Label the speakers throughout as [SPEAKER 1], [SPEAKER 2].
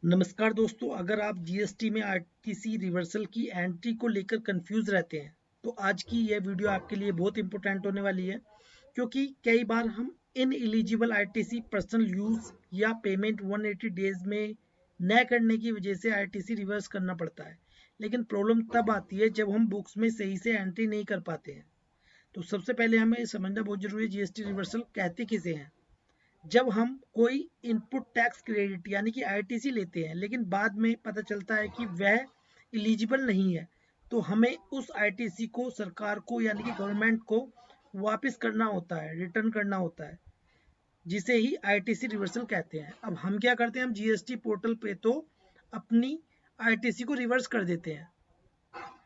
[SPEAKER 1] नमस्कार दोस्तों, अगर आप जीएसटी में आरटीसी रिवर्सल की एंट्री को लेकर कंफ्यूज रहते हैं तो आज की यह वीडियो आपके लिए बहुत इंपॉर्टेंट होने वाली है, क्योंकि कई बार हम in eligible RTC personal use या पेमेंट 180 डेज में न करने की वजह से आरटीसी रिवर्स करना पड़ता है। लेकिन प्रॉब्लम तब आती है जब हम बुक्स में सही से एंट्री नहीं कर पाते हैं। तो सबसे पहले हमें समझना बहुत जरूरी है, जीएसटी रिवर्सल कहते किसे हैं। जब हम कोई इनपुट टैक्स क्रेडिट यानी कि आईटीसी लेते हैं लेकिन बाद में पता चलता है कि वह एलिजिबल नहीं है, तो हमें उस आईटीसी को सरकार को यानी कि गवर्नमेंट को वापस करना होता है, रिटर्न करना होता है, जिसे ही आईटीसी रिवर्सल कहते हैं। अब हम क्या करते हैं, हम जीएसटी पोर्टल पे तो अपनी आईटीसी को रिवर्स कर देते हैं,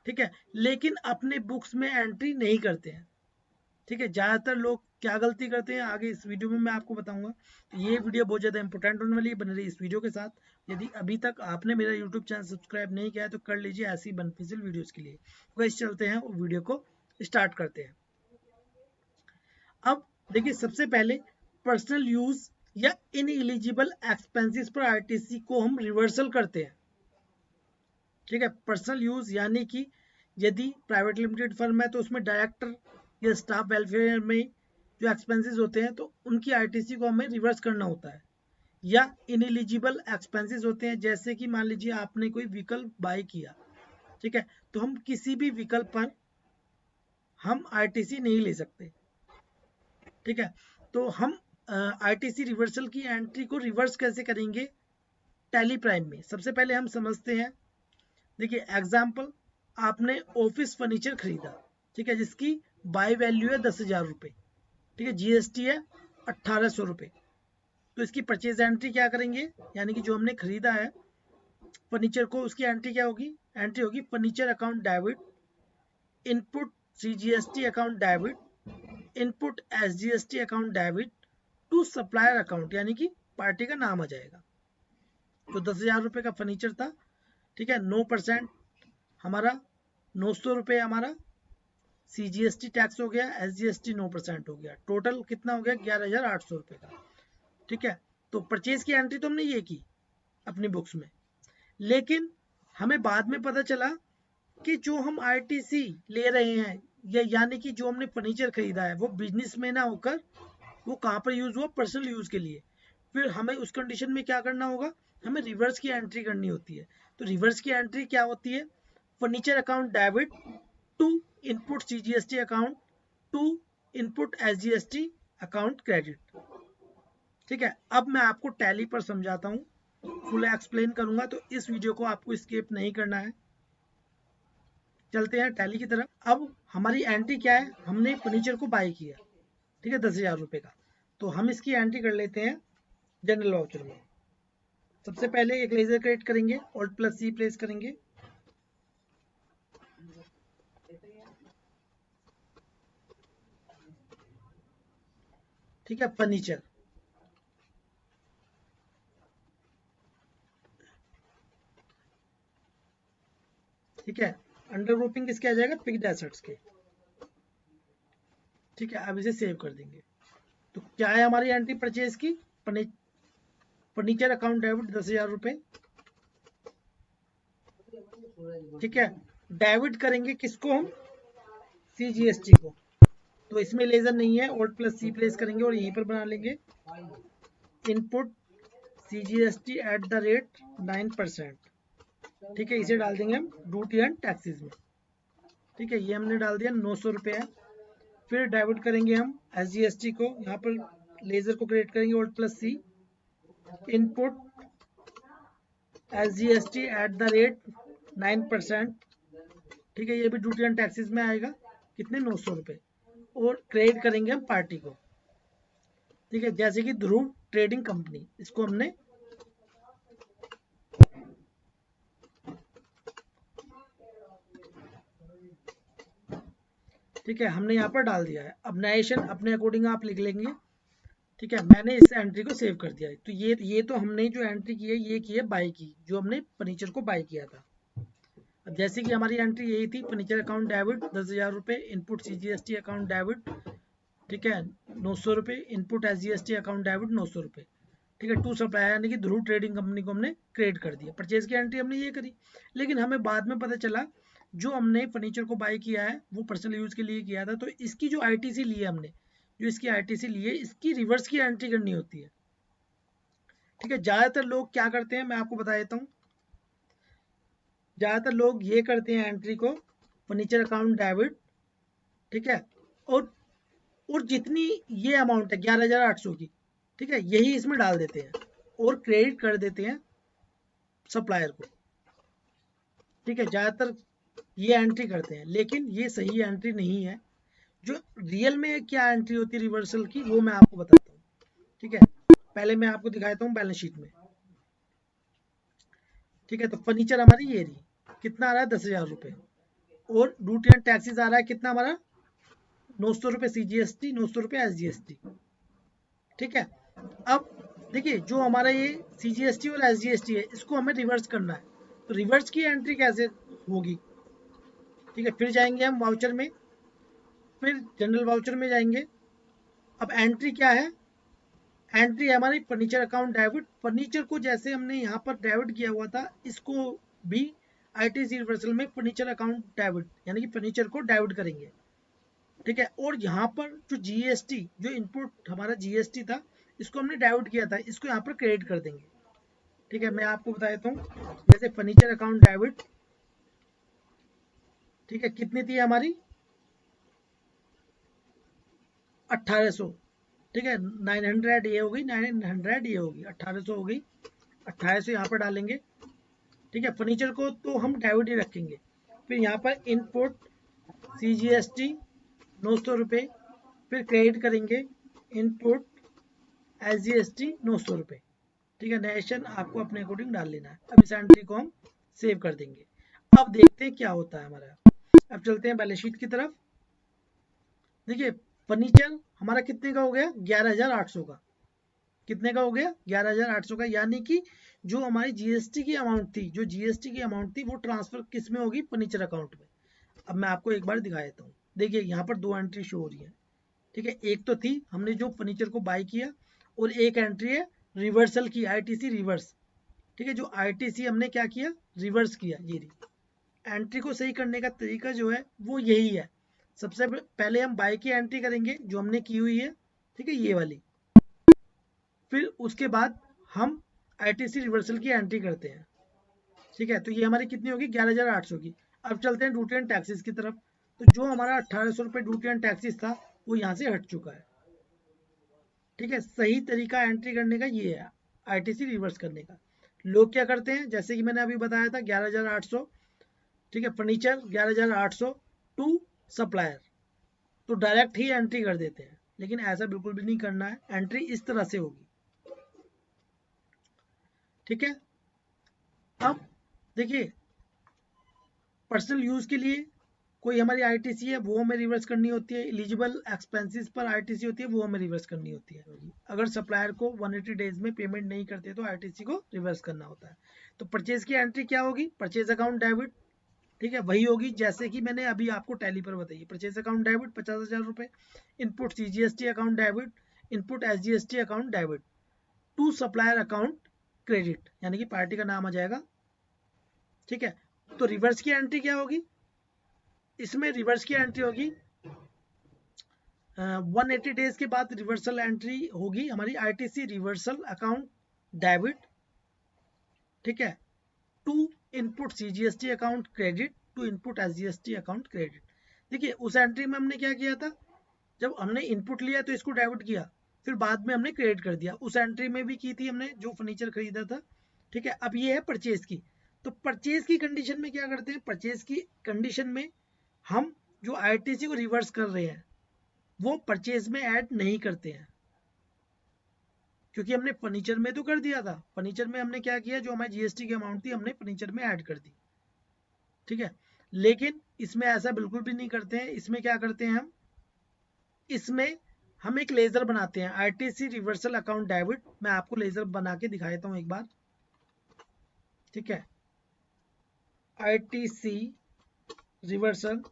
[SPEAKER 1] ठीक है, लेकिन अपने बुक्स में एंट्री नहीं करते हैं। ठीक है, ज़्यादातर लोग क्या गलती करते हैं आगे इस वीडियो में मैं आपको बताऊंगा। तो ये वीडियो बहुत ज़्यादा इंपॉर्टेंट होने वाली है, बन रही इस वीडियो के साथ। यदि अभी तक आपने मेरा यूट्यूब चैनल सब्सक्राइब नहीं किया है तो कर लीजिए ऐसी बेनिफिशियल वीडियोस के लिए। तो इस चलते हैं वो वीडियो को स्टार्ट करते हैं। अब देखिए, सबसे पहले पर्सनल यूज या इन एलिजिबल एक्सपेंसेस पर आरटीसी को हम रिवर्सल करते हैं। ठीक है, पर्सनल यूज यानी कि यदि प्राइवेट लिमिटेड फर्म है तो उसमें डायरेक्टर या स्टाफ वेलफेयर में जो एक्सपेंसेस होते हैं तो उनकी आरटीसी को हमें रिवर्स करना होता है। या इनएलिजिबल एक्सपेंसेस होते हैं, जैसे कि मान लीजिए आपने कोई विकल्प बाय किया, ठीक है, तो हम किसी भी विकल्प पर हम आरटीसी नहीं ले सकते। ठीक है, तो हम आरटीसी रिवर्सल की एंट्री को रिवर्स कैसे करेंगे टैली प्राइम में। सबसे पहले हम समझते हैं। देखिए एग्जाम्पल, आपने ऑफिस फर्नीचर खरीदा, ठीक है, जिसकी बाय वैल्यू है 10,000 रुपये, ठीक है, जीएसटी है 1,800 रुपये। तो इसकी परचेज एंट्री क्या करेंगे, यानी कि जो हमने खरीदा है फर्नीचर को, उसकी एंट्री क्या होगी, एंट्री होगी furniture account debit, input CGST account debit, input SGST account debit to supplier account, यानी कि पार्टी का नाम आ जाएगा। तो 10,000 रुपये का फर्नीचर था, ठीक है, 9% हमारा 900 रुपये हमारा सीजीएसटी टैक्स हो गया, एसजीएसटी 9% हो गया, टोटल कितना हो गया 11,800 रुपये का। ठीक है, तो परचेज की एंट्री तो हमने ये की अपनी बुक्स में, लेकिन हमें बाद में पता चला कि जो हम आरटीसी ले रहे हैं या यानी कि जो हमने फर्नीचर खरीदा है वो बिजनेस में ना होकर वो कहाँ पर यूज हुआ, पर्सनल यूज के लिए। फिर हमें उस कंडीशन में क्या करना होगा, हमें रिवर्स की एंट्री करनी होती है। तो रिवर्स की एंट्री क्या होती है, furniture account debit to input CGST account to input SGST account credit. ठीक है, अब मैं आपको टैली पर समझाता हूँ, फुल एक्सप्लेन करूंगा, तो इस वीडियो को आपको स्किप नहीं करना है। चलते हैं टैली की तरफ। अब हमारी एंट्री क्या है, हमने फर्नीचर को बाय किया, ठीक है, 10,000 रुपये का। तो हम इसकी एंट्री कर लेते हैं जनरल वाउचर में। सबसे पहले एक लेजर क्रिएट करेंगे, Alt+C प्रेस करेंगे, ठीक है, फर्नीचर, ठीक है, अंडर ग्रुपिंग किसके आ जाएगा, फिक्स्ड एसेट्स के। ठीक है, अब इसे सेव कर देंगे। तो क्या है हमारी एंट्री परचेज की, फर्नीचर अकाउंट डेबिट 10,000 रुपये, ठीक है, डेबिट करेंगे किसको हम, सीजीएसटी को। तो इसमें लेजर नहीं है, Alt+C प्रेस करेंगे और यहीं पर बना लेंगे input CGST at the rate 9%, ठीक है, इसे डाल देंगे हम ड्यूटी एंड टैक्सेस में। ठीक है, ये हमने डाल दिया, 900 रुपये है। फिर डेबिट करेंगे हम एसजीएसटी को, यहाँ पर लेजर को क्रिएट करेंगे, Alt+C, input SGST at the rate 9%, ठीक है, ये भी ड्यूटी एंड टैक्सेस में आएगा, कितने, 900 रुपये। और क्रेडिट करेंगे हम पार्टी को, ठीक है, जैसे कि ध्रुव ट्रेडिंग कंपनी, इसको हमने ठीक है, हमने यहाँ पर डाल दिया है। अब नरेशन अपने अकॉर्डिंग आप लिख लेंगे। ठीक है, मैंने इस एंट्री को सेव कर दिया है। तो ये तो हमने जो एंट्री की है ये की है बाय की, जो हमने फर्नीचर को बाय किया था। अब जैसे कि हमारी एंट्री यही थी, फर्नीचर अकाउंट डेबिट 10,000 रुपये, इनपुट सीजीएसटी अकाउंट डेबिट, ठीक है, 900 रुपये, इनपुट एसजीएसटी अकाउंट डेबिट 900 रुपये। ठीक है, टू सप्लायर यानी कि ध्रुव ट्रेडिंग कंपनी को हमने क्रिएट कर दिया। परचेज की एंट्री हमने ये करी, लेकिन हमें बाद में पता चला जो हमने फर्नीचर को बाय किया है वो पर्सनल यूज के लिए किया था, तो इसकी जो आईटीसी ली है हमने, जो इसकी आईटीसी ली है, इसकी रिवर्स की एंट्री करनी होती है। ठीक है, ज्यादातर लोग क्या करते हैं मैं आपको बता देता हूँ। ज्यादातर लोग ये करते हैं एंट्री को, फर्नीचर अकाउंट डेबिट, ठीक है, और और जितनी ये अमाउंट है 11,800 की, ठीक है, यही इसमें डाल देते हैं और क्रेडिट कर देते हैं सप्लायर को। ठीक है, ज्यादातर ये एंट्री करते हैं, लेकिन ये सही एंट्री नहीं है। जो रियल में क्या एंट्री होती है रिवर्सल की, वो मैं आपको बताता हूँ। ठीक है, पहले मैं आपको दिखाता हूँ बैलेंस शीट में। ठीक है, तो फर्नीचर हमारी ये रही, कितना आ रहा है 10,000 रुपये, और ड्यूटी एंड टैक्सेस आ रहा है कितना हमारा 900 रुपये CGST, 900 रुपये SGST। ठीक है, अब देखिए जो हमारा ये CGST और SGST है, इसको हमें रिवर्स करना है, तो रिवर्स की एंट्री कैसे होगी। ठीक है, फिर जाएंगे हम वाउचर में, फिर जनरल वाउचर में जाएंगे। अब एंट्री क्या है, एंट्री है हमारी फर्नीचर अकाउंट डेबिट। फर्नीचर को जैसे हमने यहाँ पर डेबिट किया हुआ था, इसको भी आईटीसी रिवर्सल में फर्नीचर अकाउंट डेबिट यानी कि फर्नीचर को डेबिट करेंगे। ठीक है, और यहाँ पर जो जीएसटी, जो इनपुट हमारा जीएसटी था, इसको हमने डेबिट किया था, इसको यहाँ पर क्रेडिट कर देंगे। ठीक है, मैं आपको बता देता हूँ, जैसे फर्नीचर अकाउंट डेबिट, ठीक है, कितनी थी हमारी 1800। ठीक है, 900 ये होगी, 900 ये होगी, 1800 हो गई, 1800 यहाँ पर डालेंगे। ठीक है, फर्नीचर को तो हम डेबिट ही रखेंगे। फिर यहाँ पर इनपुट CGST 900 रुपये, फिर क्रेडिट करेंगे इनपुट SGST 900 रुपये। ठीक है, नेशन आपको अपने अकॉर्डिंग डाल लेना है। अब इस एंट्री को हम सेव कर देंगे। अब देखते हैं क्या होता है हमारा। अब चलते हैं बैलेंस शीट की तरफ। देखिए फर्नीचर हमारा कितने का हो गया 11,800 का, कितने का हो गया 11,800 का, यानी कि जो हमारी जीएसटी की अमाउंट थी, जो जीएसटी की अमाउंट थी वो ट्रांसफर किस में होगी, फर्नीचर अकाउंट में। अब मैं आपको एक बार दिखा देता हूँ। देखिए यहाँ पर दो एंट्री शो हो रही है। ठीक है, एक तो थी हमने जो फर्नीचर को बाय किया, और एक एंट्री है रिवर्सल की, आईटीसी रिवर्स। ठीक है, जो आईटीसी हमने क्या किया, रिवर्स किया। ये रही एंट्री को सही करने का तरीका जो है वो यही है। सबसे पहले हम बाय की एंट्री करेंगे जो हमने की हुई है, ठीक है, ये वाली। फिर उसके बाद हम आईटीसी रिवर्सल की एंट्री करते हैं। ठीक है, तो ये हमारी कितनी होगी 11,800 की। अब चलते हैं ड्यूटी एंड टैक्सेस की तरफ। तो जो हमारा 1800 रुपये ड्यूटी एंड टैक्सेस था वो यहाँ से हट चुका है। ठीक है, सही तरीका एंट्री करने का ये है, आईटीसी रिवर्स करने का। लोग क्या करते हैं, जैसे कि मैंने अभी बताया था 11,800, ठीक है, फर्नीचर 11,800 टू सप्लायर, तो डायरेक्ट ही एंट्री कर देते हैं, लेकिन ऐसा बिल्कुल भी नहीं करना है। एंट्री इस तरह से होगी। ठीक है, अब देखिए पर्सनल यूज के लिए कोई हमारी आईटीसी है वो हमें रिवर्स करनी होती है, एलिजिबल एक्सपेंसेस पर आईटीसी होती है वो हमें रिवर्स करनी होती है। अगर सप्लायर को 180 डेज में पेमेंट नहीं करते तो आईटीसी को रिवर्स करना होता है। तो परचेज की एंट्री क्या होगी, परचेज अकाउंट डेबिट। ठीक है, वही होगी जैसे कि मैंने अभी आपको टैली पर बताई, परचेज अकाउंट डेबिट 50,000 रुपये, input CGST account debit, input SGST account debit, to supplier account credit, यानी कि पार्टी का नाम आ जाएगा। ठीक है, तो रिवर्स की एंट्री क्या होगी, इसमें रिवर्स की एंट्री होगी 180 डेज के बाद रिवर्सल एंट्री होगी हमारी आईटीसी रिवर्सल अकाउंट डेबिट। ठीक है, to input CGST account credit, to input SGST account credit. देखिए उस एंट्री में हमने क्या किया था, जब हमने इनपुट लिया तो इसको डेबिट किया, फिर बाद में हमने क्रेडिट कर दिया। उस एंट्री में भी की थी हमने जो फर्नीचर खरीदा था। ठीक है, अब ये है परचेज की। तो परचेज की कंडीशन में क्या करते हैं, परचेज की कंडीशन में हम जो आईटीसी को रिवर्स कर रहे हैं वो परचेज में ऐड नहीं करते हैं, क्योंकि हमने फर्नीचर में तो कर दिया था। फर्नीचर में हमने क्या किया, जो हमारी जीएसटी की अमाउंट थी हमने फर्नीचर में ऐड कर दी। ठीक है, लेकिन इसमें ऐसा बिल्कुल भी नहीं करते हैं। इसमें क्या करते हैं इसमें हम एक लेजर बनाते हैं, आईटीसी रिवर्सल अकाउंट डेबिट। मैं आपको लेजर बना के दिखा देता हूं एक बार। ठीक है, आईटीसी रिवर्सल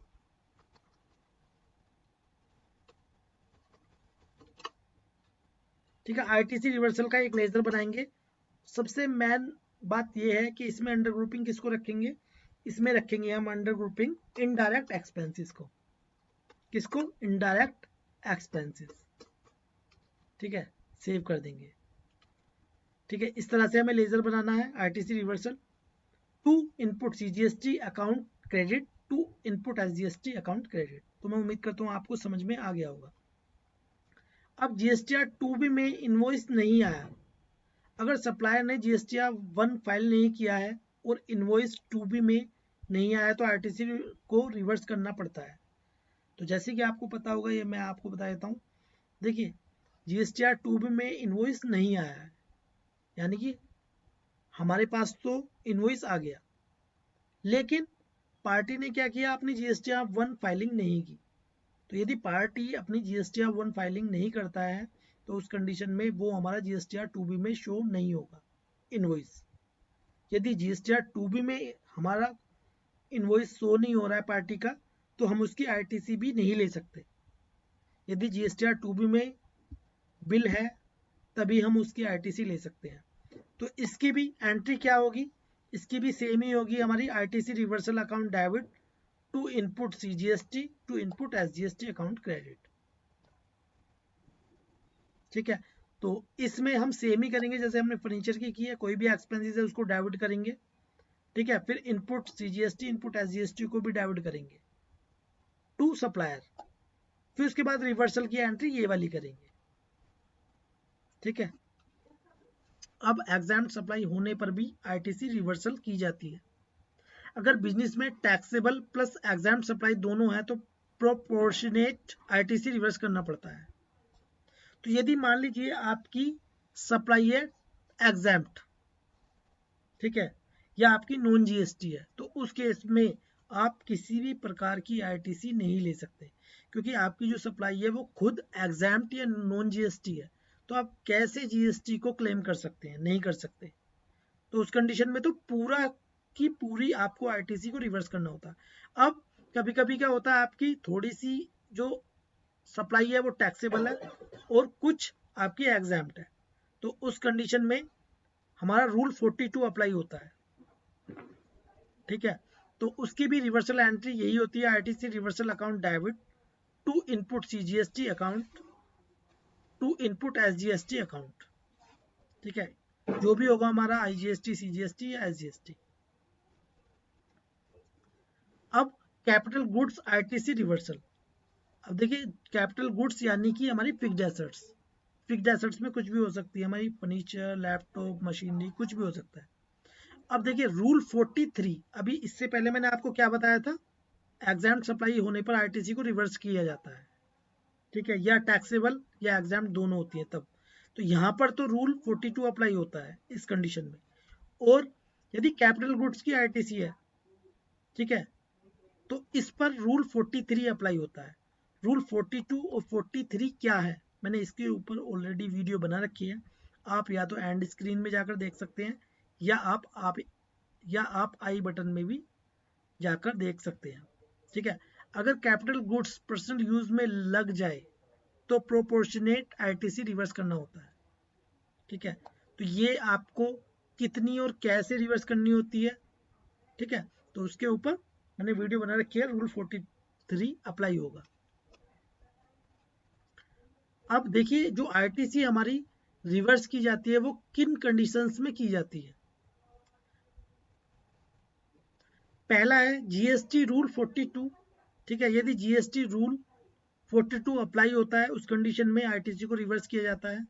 [SPEAKER 1] ठीक है, आरटीसी रिवर्सल का एक लेजर बनाएंगे। सबसे मेन बात यह है कि इसमें अंडर ग्रुपिंग किसको रखेंगे, इसमें रखेंगे हम अंडर ग्रुपिंग इनडायरेक्ट एक्सपेंसेस को। किसको? Indirect expenses. ठीक है, सेव कर देंगे। ठीक है, इस तरह से हमें लेजर बनाना है RTC reversal to input CGST account credit to input SGST account credit. तो मैं उम्मीद करता हूँ आपको समझ में आ गया होगा। अब जीएसटीआर 2B में इनवॉइस नहीं आया, अगर सप्लायर ने जीएसटीआर 1 फाइल नहीं किया है और इनवॉइस 2B में नहीं आया तो आरटीसी को रिवर्स करना पड़ता है। तो जैसे कि आपको पता होगा, ये मैं आपको बता देता हूँ। देखिए, जीएसटीआर 2B में इनवॉइस नहीं आया है, यानी कि हमारे पास तो इनवॉइस आ गया, लेकिन पार्टी ने क्या किया, अपनी जीएसटीआर 1 फाइलिंग नहीं की। तो यदि पार्टी अपनी जीएसटीआर 1 फाइलिंग नहीं करता है तो उस कंडीशन में वो हमारा जीएसटीआर 2B में शो नहीं होगा इनवॉइस। यदि जीएसटीआर 2B में हमारा इनवॉइस शो नहीं हो रहा है पार्टी का, तो हम उसकी आरटीसी भी नहीं ले सकते। यदि जीएसटीआर 2B में बिल है तभी हम उसकी आरटीसी ले सकते हैं। तो इसकी भी एंट्री क्या होगी, इसकी भी सेम ही होगी हमारी, RTC reversal account debit to input CGST to input SGST account credit. ठीक है, तो इसमें हम सेम ही करेंगे जैसे हमने फर्नीचर की है, कोई भी एक्सपेंसेस है उसको डेबिट करेंगे। ठीक है, फिर इनपुट सीजीएसटी इनपुट एसजीएसटी को भी डेबिट करेंगे टू सप्लायर, फिर उसके बाद रिवर्सल की एंट्री ये वाली करेंगे। ठीक है, अब एग्जाम्ड सप्लाई होने पर भी आरटीसी रिवर्सल की जाती है। अगर बिजनेस में टैक्सेबल प्लस एग्जाम्ड सप्लाई दोनों है तो प्रोपोर्शनेट आरटीसी रिवर्स करना पड़ता है। तो यदि मान लीजिए आपकी सप्लाई है एग्जाम्प्ट, ठीक है, या आपकी नॉन जीएसटी है, तो उस केस में आप किसी भी प्रकार की आरटीसी नहीं ले सकते, क्योंकि आपकी जो सप्लाई है वो खुद एग्जाम्प्ट या नॉन जीएसटी है। तो आप कैसे जीएसटी को क्लेम कर सकते हैं? नहीं कर सकते। तो उस कंडीशन में तो पूरा की पूरी आपको आरटीसी को रिवर्स करना होता है। अब कभी कभी क्या होता है, आपकी थोड़ी सी जो सप्लाई है वो टैक्सेबल है और कुछ आपकी एग्जाम्प्ट है, तो उस कंडीशन में हमारा रूल 42 अप्लाई होता है। ठीक है, तो उसकी भी रिवर्सल एंट्री यही होती है, RTC reversal account debit to input CGST account to input SGST account. ठीक है, जो भी होगा हमारा आईजीएसटी सीजीएसटी या एसजीएसटी। अब कैपिटल गुड्स आरटीसी रिवर्सल। अब देखिए, कैपिटल गुड्स यानी कि हमारी फिक्स्ड एसेट्स। फिक्स्ड एसेट्स में कुछ भी हो सकती है, हमारी फर्नीचर, लैपटॉप, मशीनरी, कुछ भी हो सकता है। अब देखिए रूल 43, अभी इससे पहले मैंने आपको क्या बताया था, एग्जाम सप्लाई होने पर आरटीसी को रिवर्स किया जाता है। ठीक है, या टैक्सेबल या एग्जाम दोनों होती है तब। तो यहाँ पर तो रूल 42 अप्लाई होता है इस कंडीशन में। और यदि कैपिटल गुड्स की आरटीसी है, ठीक है, तो इस पर रूल 43 अप्लाई होता है। रूल 42 और 43 क्या है, मैंने इसके ऊपर ऑलरेडी वीडियो बना रखी है, आप या तो एंड स्क्रीन में जाकर देख सकते हैं या आप आई बटन में भी जाकर देख सकते हैं। ठीक है, अगर कैपिटल गुड्स पर्सनल यूज में लग जाए तो प्रोपोर्शनेट आरटीसी रिवर्स करना होता है। ठीक है, तो ये आपको कितनी और कैसे रिवर्स करनी होती है, ठीक है, तो उसके ऊपर मैंने वीडियो बना रखी है, रूल 43 अप्लाई होगा। अब देखिए, जो आरटीसी हमारी रिवर्स की जाती है वो किन कंडीशंस में की जाती है। पहला है जीएसटी रूल 42। ठीक है, यदि जीएसटी रूल 42 अप्लाई होता है उस कंडीशन में आरटीसी को रिवर्स किया जाता है।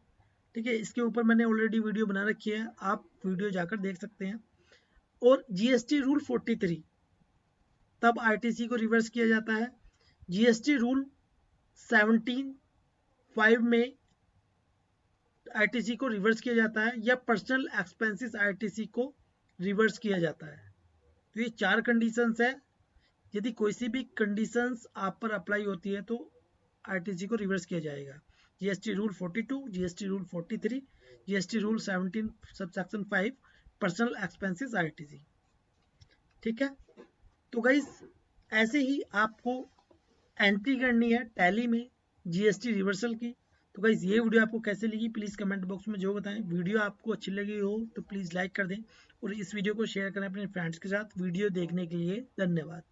[SPEAKER 1] ठीक है, इसके ऊपर मैंने ऑलरेडी वीडियो बना रखी है, आप वीडियो जाकर देख सकते हैं। और जीएसटी रूल 43 तब आरटीसी को रिवर्स किया जाता है। जीएसटी रूल 17(5) में आरटीसी को रिवर्स किया जाता है, या पर्सनल एक्सपेंसेस आरटीसी को रिवर्स किया जाता है। तो ये 4 कंडीशंस है, यदि कोई सी भी कंडीशंस आप पर अप्लाई होती है तो आरटीसी को रिवर्स किया जाएगा। GST rule 42, GST rule 43, GST rule 17 subsection 5, personal expenses RTC. ठीक है, तो गाइस ऐसे ही आपको एंट्री करनी है टैली में जीएसटी रिवर्सल की। तो गाइस ये वीडियो आपको कैसे लगी प्लीज़ कमेंट बॉक्स में जो बताएं। वीडियो आपको अच्छी लगी हो तो प्लीज़ लाइक कर दें और इस वीडियो को शेयर करें अपने फ्रेंड्स के साथ। वीडियो देखने के लिए धन्यवाद।